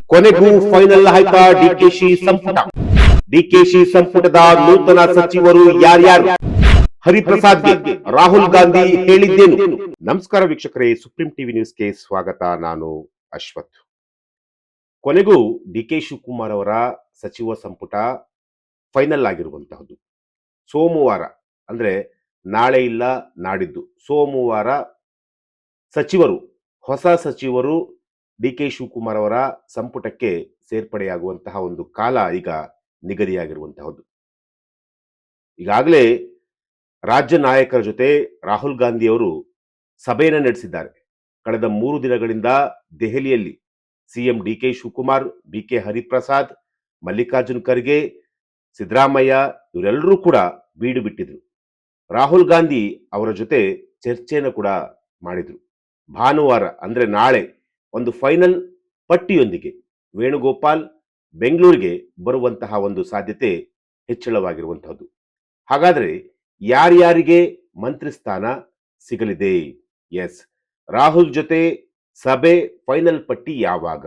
ಕೊನೆಗೂ ಫೈನಲ್ ಆಯ್ತಾ ಡಿಕೆಶಿ ಸಂಪುಟ. ಡಿಕೆಶಿ ಸಂಪುಟದ ನೂತನ ಸಚಿವರು ಯಾರ್ಯಾರು? ಹರಿಪ್ರಸಾದ್ಗೆ ರಾಹುಲ್ ಗಾಂಧಿ ಹೇಳಿದ್ದೇನು? ನಮಸ್ಕಾರ ವೀಕ್ಷಕರೇ, ಸುಪ್ರೀಂ ಟಿವಿ ನ್ಯೂಸ್ಗೆ ಸ್ವಾಗತ. ನಾನು ಅಶ್ವಥ್. ಕೊನೆಗೂ ಡಿಕೆ ಶಿವಕುಮಾರ್ ಅವರ ಸಚಿವ ಸಂಪುಟ ಫೈನಲ್ ಆಗಿರುವಂತಹದ್ದು. ಸೋಮವಾರ ಅಂದ್ರೆ ನಾಳೆ ಇಲ್ಲ ನಾಡಿದ್ದು ಸೋಮವಾರ ಹೊಸ ಸಚಿವರು ಡಿಕೆ ಶಿವಕುಮಾರ್ ಅವರ ಸಂಪುಟಕ್ಕೆ ಸೇರ್ಪಡೆಯಾಗುವಂತಹ ಒಂದು ಕಾಲ ಈಗ ನಿಗದಿಯಾಗಿರುವಂತಹದ್ದು. ಈಗಾಗಲೇ ರಾಜ್ಯ ನಾಯಕರ ಜೊತೆ ರಾಹುಲ್ ಗಾಂಧಿ ಅವರು ಸಭೆಯನ್ನು ನಡೆಸಿದ್ದಾರೆ. ಕಳೆದ 3 ದಿನಗಳಿಂದ ದೆಹಲಿಯಲ್ಲಿ ಸಿಎಂ ಡಿಕೆ ಶಿವಕುಮಾರ್, ಬಿಕೆ ಹರಿಪ್ರಸಾದ್, ಮಲ್ಲಿಕಾರ್ಜುನ್ ಖರ್ಗೆ, ಸಿದ್ದರಾಮಯ್ಯ ಇವರೆಲ್ಲರೂ ಕೂಡ ಬೀಡು ಬಿಟ್ಟಿದ್ರು. ರಾಹುಲ್ ಗಾಂಧಿ ಅವರ ಜೊತೆ ಚರ್ಚೆಯನ್ನು ಕೂಡ ಮಾಡಿದ್ರು. ಭಾನುವಾರ ಅಂದ್ರೆ ನಾಳೆ ಒಂದು ಫೈನಲ್ ಪಟ್ಟಿಯೊಂದಿಗೆ ವೇಣುಗೋಪಾಲ್ ಬೆಂಗಳೂರಿಗೆ ಬರುವಂತಹ ಒಂದು ಸಾಧ್ಯತೆ ಹೆಚ್ಚಳವಾಗಿರುವಂತಹದ್ದು. ಹಾಗಾದ್ರೆ ಯಾರ್ಯಾರಿಗೆ ಮಂತ್ರಿ ಸ್ಥಾನ ಸಿಗಲಿದೆ? ಎಸ್, ರಾಹುಲ್ ಜೊತೆ ಸಭೆ ಫೈನಲ್ ಪಟ್ಟಿ ಯಾವಾಗ?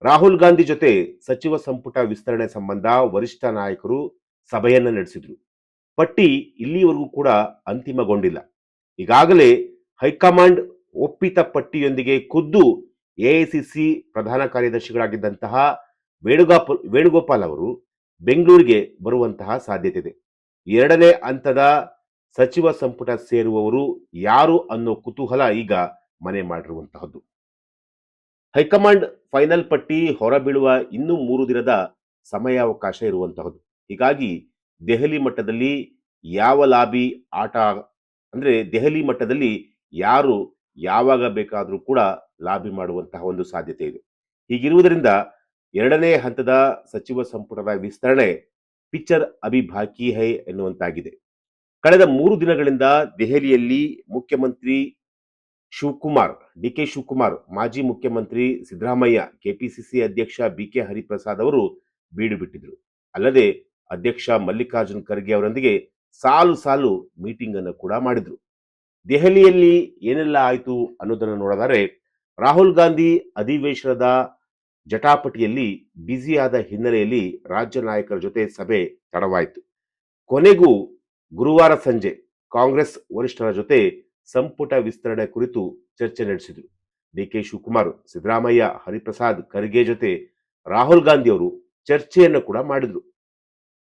ರಾಹುಲ್ ಗಾಂಧಿ ಜೊತೆ ಸಚಿವ ಸಂಪುಟ ವಿಸ್ತರಣೆ ಸಂಬಂಧ ವರಿಷ್ಠ ನಾಯಕರು ಸಭೆಯನ್ನ ನಡೆಸಿದ್ರು. ಪಟ್ಟಿ ಇಲ್ಲಿವರೆಗೂ ಕೂಡ ಅಂತಿಮಗೊಂಡಿಲ್ಲ. ಈಗಾಗಲೇ ಹೈಕಮಾಂಡ್ ಒಪ್ಪಿತ ಪಟ್ಟಿಯೊಂದಿಗೆ ಖುದ್ದು ಎಐಸಿಸಿ ಪ್ರಧಾನ ಕಾರ್ಯದರ್ಶಿಗಳಾಗಿದ್ದಂತಹ ವೇಣುಗೋಪಾಲ್ ಅವರು ಬೆಂಗಳೂರಿಗೆ ಬರುವಂತಹ ಸಾಧ್ಯತೆ ಇದೆ. 2ನೇ ಹಂತದ ಸಚಿವ ಸಂಪುಟ ಸೇರುವವರು ಯಾರು ಅನ್ನೋ ಕುತೂಹಲ ಈಗ ಮನೆ ಮಾಡಿರುವಂತಹದ್ದು. ಹೈಕಮಾಂಡ್ ಫೈನಲ್ ಪಟ್ಟಿ ಹೊರಬೀಳುವ ಇನ್ನೂ 3 ದಿನದ ಸಮಯಾವಕಾಶ ಇರುವಂತಹದ್ದು. ಹೀಗಾಗಿ ದೆಹಲಿ ಮಟ್ಟದಲ್ಲಿ ಯಾವ ಲಾಬಿ ಆಟ ಅಂದ್ರೆ ದೆಹಲಿ ಮಟ್ಟದಲ್ಲಿ ಯಾರು ಯಾವಾಗ ಬೇಕಾದರೂ ಕೂಡ ಲಾಬಿ ಮಾಡುವಂತಹ ಒಂದು ಸಾಧ್ಯತೆ ಇದೆ. ಹೀಗಿರುವುದರಿಂದ 2ನೇ ಹಂತದ ಸಚಿವ ಸಂಪುಟದ ವಿಸ್ತರಣೆ ಪಿಕ್ಚರ್ ಅಭಿ ಬಾಕಿ ಹೈ ಎನ್ನುವಂತಾಗಿದೆ. ಕಳೆದ 3 ದಿನಗಳಿಂದ ದೆಹಲಿಯಲ್ಲಿ ಮುಖ್ಯಮಂತ್ರಿ ಡಿಕೆ ಶಿವಕುಮಾರ್, ಮಾಜಿ ಮುಖ್ಯಮಂತ್ರಿ ಸಿದ್ದರಾಮಯ್ಯ, ಕೆಪಿಸಿಸಿ ಅಧ್ಯಕ್ಷ ಬಿಕೆ ಹರಿಪ್ರಸಾದ್ ಅವರು ಬೀಡು ಬಿಟ್ಟಿದ್ರು. ಅಲ್ಲದೆ ಅಧ್ಯಕ್ಷ ಮಲ್ಲಿಕಾರ್ಜುನ್ ಖರ್ಗೆ ಅವರೊಂದಿಗೆ ಸಾಲು ಮೀಟಿಂಗ್ ಅನ್ನು ಕೂಡ ಮಾಡಿದ್ರು. ದೆಹಲಿಯಲ್ಲಿ ಏನೆಲ್ಲ ಆಯಿತು ಅನ್ನೋದನ್ನು ನೋಡಿದರೆ, ರಾಹುಲ್ ಗಾಂಧಿ ಅಧಿವೇಶನದ ಜಟಾಪಟಿಯಲ್ಲಿ ಬ್ಯುಸಿಯಾದ ಹಿನ್ನೆಲೆಯಲ್ಲಿ ರಾಜ್ಯ ನಾಯಕರ ಜೊತೆ ಸಭೆ ತಡವಾಯಿತು. ಕೊನೆಗೂ ಗುರುವಾರ ಸಂಜೆ ಕಾಂಗ್ರೆಸ್ ವರಿಷ್ಠರ ಜೊತೆ ಸಂಪುಟ ವಿಸ್ತರಣೆ ಕುರಿತು ಚರ್ಚೆ ನಡೆಸಿದರು. ಡಿಕೆ ಶಿವಕುಮಾರ್, ಸಿದ್ದರಾಮಯ್ಯ, ಹರಿಪ್ರಸಾದ್, ಖರ್ಗೆ ಜೊತೆ ರಾಹುಲ್ ಗಾಂಧಿ ಅವರು ಚರ್ಚೆಯನ್ನು ಕೂಡ ಮಾಡಿದ್ರು.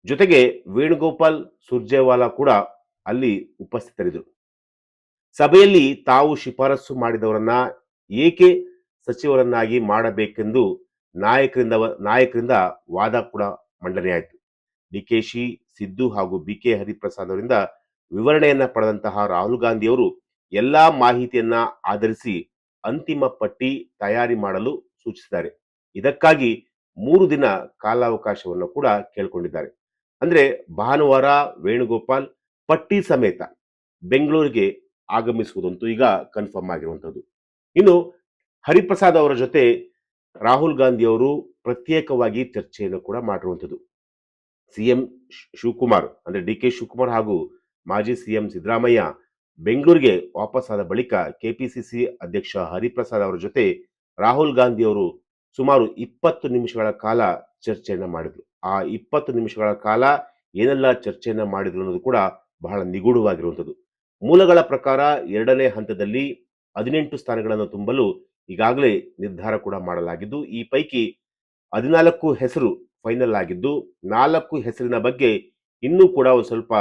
ಜೊತೆಗೆ ವೇಣುಗೋಪಾಲ್, ಸುರ್ಜೇವಾಲಾ ಕೂಡ ಅಲ್ಲಿ ಉಪಸ್ಥಿತರಿದ್ದರು. ಸಭೆಯಲ್ಲಿ ತಾವು ಶಿಫಾರಸು ಮಾಡಿದವರನ್ನ ಏಕೆ ಸಚಿವರನ್ನಾಗಿ ಮಾಡಬೇಕೆಂದು ನಾಯಕರಿಂದ ವಾದ ಕೂಡ ಮಂಡನೆಯಾಯಿತು. ಡಿಕೆಶಿ, ಸಿದ್ದು ಹಾಗೂ ಬಿಕೆ ಹರಿಪ್ರಸಾದ್ ಅವರಿಂದ ವಿವರಣೆಯನ್ನ ಪಡೆದಂತಹ ರಾಹುಲ್ ಗಾಂಧಿ ಅವರು ಎಲ್ಲಾ ಮಾಹಿತಿಯನ್ನ ಆಧರಿಸಿ ಅಂತಿಮ ಪಟ್ಟಿ ತಯಾರಿ ಮಾಡಲು ಸೂಚಿಸಿದ್ದಾರೆ. ಇದಕ್ಕಾಗಿ 3 ದಿನ ಕಾಲಾವಕಾಶವನ್ನು ಕೂಡ ಕೇಳಿಕೊಂಡಿದ್ದಾರೆ. ಅಂದ್ರೆ ಭಾನುವಾರ ವೇಣುಗೋಪಾಲ್ ಪಟ್ಟಿ ಸಮೇತ ಬೆಂಗಳೂರಿಗೆ ಆಗಮಿಸುವುದಂತೂ ಈಗ ಕನ್ಫರ್ಮ್ ಆಗಿರುವಂಥದ್ದು. ಇನ್ನು ಹರಿಪ್ರಸಾದ್ ಅವರ ಜೊತೆ ರಾಹುಲ್ ಗಾಂಧಿ ಅವರು ಪ್ರತ್ಯೇಕವಾಗಿ ಚರ್ಚೆಯನ್ನು ಕೂಡ ಮಾಡಿರುವಂಥದ್ದು. ಸಿಎಂ ಶಿವಕುಮಾರ್ ಅಂದ್ರೆ ಡಿಕೆ ಶಿವಕುಮಾರ್ ಹಾಗೂ ಮಾಜಿ ಸಿಎಂ ಸಿದ್ದರಾಮಯ್ಯ ಬೆಂಗಳೂರಿಗೆ ವಾಪಸ್ಸಾದ ಬಳಿಕ ಕೆಪಿಸಿಸಿ ಅಧ್ಯಕ್ಷ ಹರಿಪ್ರಸಾದ್ ಅವರ ಜೊತೆ ರಾಹುಲ್ ಗಾಂಧಿ ಅವರು ಸುಮಾರು 20 ನಿಮಿಷಗಳ ಕಾಲ ಚರ್ಚೆಯನ್ನ ಮಾಡಿದ್ರು. ಆ 20 ನಿಮಿಷಗಳ ಕಾಲ ಏನೆಲ್ಲ ಚರ್ಚೆಯನ್ನ ಮಾಡಿದ್ರು ಅನ್ನೋದು ಕೂಡ ಬಹಳ ನಿಗೂಢವಾಗಿರುವಂಥದ್ದು. ಮೂಲಗಳ ಪ್ರಕಾರ 2ನೇ ಹಂತದಲ್ಲಿ 18 ಸ್ಥಾನಗಳನ್ನು ತುಂಬಲು ಈಗಾಗಲೇ ನಿರ್ಧಾರ ಕೂಡ ಮಾಡಲಾಗಿದ್ದು, ಈ ಪೈಕಿ 14 ಹೆಸರು ಫೈನಲ್ ಆಗಿದ್ದು, 4 ಹೆಸರಿನ ಬಗ್ಗೆ ಇನ್ನೂ ಕೂಡ ಒಂದು ಸ್ವಲ್ಪ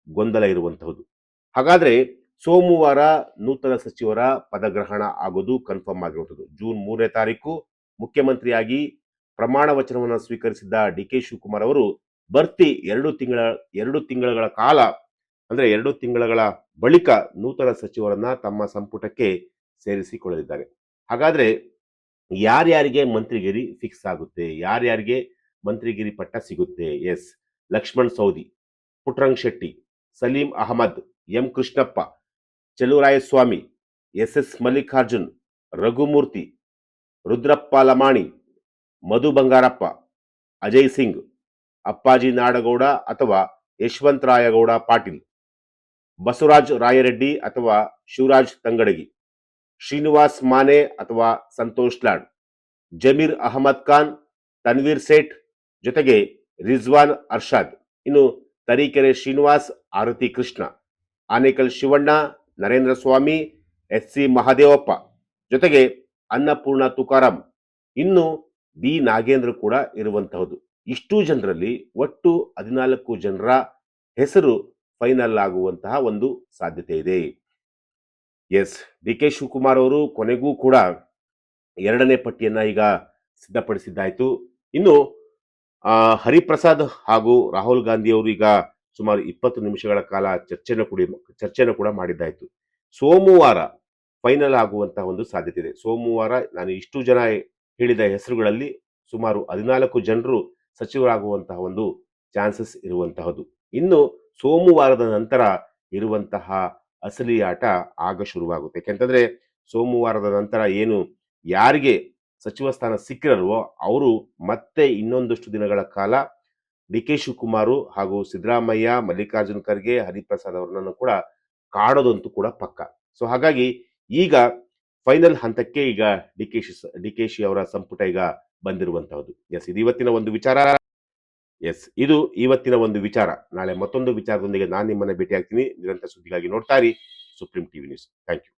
ಗೊಂದಲ ಇರುವಂತಹದ್ದು. ಹಾಗಾದ್ರೆ ಸೋಮವಾರ ನೂತನ ಸಚಿವರ ಪದಗ್ರಹಣ ಆಗೋದು ಕನ್ಫರ್ಮ್ ಆಗಿರುವಂಥದ್ದು. ಜೂನ್ 3ನೇ ತಾರೀಕು ಮುಖ್ಯಮಂತ್ರಿಯಾಗಿ ಪ್ರಮಾಣ ವಚನವನ್ನು ಸ್ವೀಕರಿಸಿದ್ದ ಡಿಕೆ ಶಿವಕುಮಾರ್ ಅವರು ಬರ್ತಿ 2 ತಿಂಗಳ ಕಾಲ ಅಂದ್ರೆ 2 ತಿಂಗಳ ಬಳಿಕ ನೂತನ ಸಚಿವರನ್ನ ತಮ್ಮ ಸಂಪುಟಕ್ಕೆ ಸೇರಿಸಿಕೊಳ್ಳಲಿದ್ದಾರೆ. ಹಾಗಾದ್ರೆ ಯಾರ್ಯಾರಿಗೆ ಮಂತ್ರಿಗಿರಿ ಫಿಕ್ಸ್ ಆಗುತ್ತೆ, ಯಾರ್ಯಾರಿಗೆ ಮಂತ್ರಿಗಿರಿ ಪಟ್ಟ ಸಿಗುತ್ತೆ? S, Lakshman Savadi, Puttaranga Shetty, Saleem Ahmed, M Krishnappa, Cheluvarayaswamy, S Mallikarjun, Raghumurthy, Rudrappa Lamani, Madhu Bangarappa, Ajay Singh, Appaji Nadagouda ಅಥವಾ ಯಶವಂತರಾಯಗೌಡ ಪಾಟೀಲ್, ಬಸವರಾಜ್ ರಾಯರೆಡ್ಡಿ ಅಥವಾ ಶಿವರಾಜ್ ತಂಗಡಗಿ, ಶ್ರೀನಿವಾಸ್ ಮಾನೆ ಅಥವಾ ಸಂತೋಷ್ ಲಾಡ್, ಜಮೀರ್ ಅಹಮದ್ ಖಾನ್, ತನ್ವೀರ್ ಸೇಠ್, ಜೊತೆಗೆ ರಿಜ್ವಾನ್ ಅರ್ಷಾದ್, ಇನ್ನು ತರೀಕೆರೆ ಶ್ರೀನಿವಾಸ್, ಆರತಿ ಕೃಷ್ಣ, ಆನೇಕಲ್ ಶಿವಣ್ಣ, ನರೇಂದ್ರ ಸ್ವಾಮಿ, ಎಸ್.ಸಿ. ಮಹದೇವಪ್ಪ, ಜೊತೆಗೆ ಅನ್ನಪೂರ್ಣ ತುಕಾರಾಂ, ಇನ್ನು ಬಿ ನಾಗೇಂದ್ರ ಕೂಡ ಇರುವಂತಹದ್ದು. ಇಷ್ಟು ಜನರಲ್ಲಿ ಒಟ್ಟು 14 ಜನರ ಹೆಸರು ಫೈನಲ್ ಆಗುವಂತಹ ಒಂದು ಸಾಧ್ಯತೆ ಇದೆ. ಎಸ್, ಡಿ ಕೆ ಶಿವಕುಮಾರ್ ಅವರು ಕೊನೆಗೂ ಕೂಡ 2ನೇ ಪಟ್ಟಿಯನ್ನ ಈಗ ಸಿದ್ಧಪಡಿಸಿದ್ದಾಯ್ತು. ಇನ್ನು ಹರಿಪ್ರಸಾದ್ ಹಾಗೂ ರಾಹುಲ್ ಗಾಂಧಿ ಅವರು ಈಗ ಸುಮಾರು 20 ನಿಮಿಷಗಳ ಕಾಲ ಚರ್ಚೆನ ಕೂಡ ಮಾಡಿದ್ದಾಯ್ತು. ಸೋಮವಾರ ಫೈನಲ್ ಆಗುವಂತಹ ಒಂದು ಸಾಧ್ಯತೆ ಇದೆ. ಸೋಮವಾರ ನಾನು ಇಷ್ಟು ಜನ ಹೇಳಿದ ಹೆಸರುಗಳಲ್ಲಿ ಸುಮಾರು 14 ಜನರು ಸಚಿವರಾಗುವಂತಹ ಒಂದು ಚಾನ್ಸಸ್ ಇರುವಂತಹದ್ದು. ಇನ್ನು ಸೋಮವಾರದ ನಂತರ ಇರುವಂತಹ ಅಸಲಿ ಆಟ ಆಗ ಶುರುವಾಗುತ್ತೆ. ಯಾಕೆಂತಂದ್ರೆ ಸೋಮವಾರದ ನಂತರ ಏನು ಯಾರಿಗೆ ಸಚಿವ ಸ್ಥಾನ ಸಿಕ್ಕಿರಲ್ವೋ ಅವರು ಮತ್ತೆ ಇನ್ನೊಂದಷ್ಟು ದಿನಗಳ ಕಾಲ ಡಿ ಕೆ ಶಿವಕುಮಾರ್ ಹಾಗೂ ಸಿದ್ದರಾಮಯ್ಯ, ಮಲ್ಲಿಕಾರ್ಜುನ್ ಖರ್ಗೆ, ಹರಿಪ್ರಸಾದ್ ಅವರನ್ನು ಕೂಡ ಕಾಡೋದಂತೂ ಕೂಡ ಪಕ್ಕ. ಸೊ ಹಾಗಾಗಿ ಈಗ ಫೈನಲ್ ಹಂತಕ್ಕೆ ಈಗ ಡಿ ಕೆ ಶಿ ಅವರ ಸಂಪುಟ ಈಗ ಬಂದಿರುವಂತಹದ್ದು. ಎಸ್, ಇದು ಇವತ್ತಿನ ಒಂದು ವಿಚಾರ. ಇದು ಇವತ್ತಿನ ಒಂದು ವಿಚಾರ. ನಾಳೆ ಮತ್ತೊಂದು ವಿಚಾರದೊಂದಿಗೆ ನಾನು ನಿಮ್ಮನ್ನ ಭೇಟಿ ಆಗ್ತೀನಿ. ನಿರಂತರ ಸುದ್ದಿಗಾಗಿ ನೋಡ್ತಾ ಇರಿ Supreme TV news. Thank you.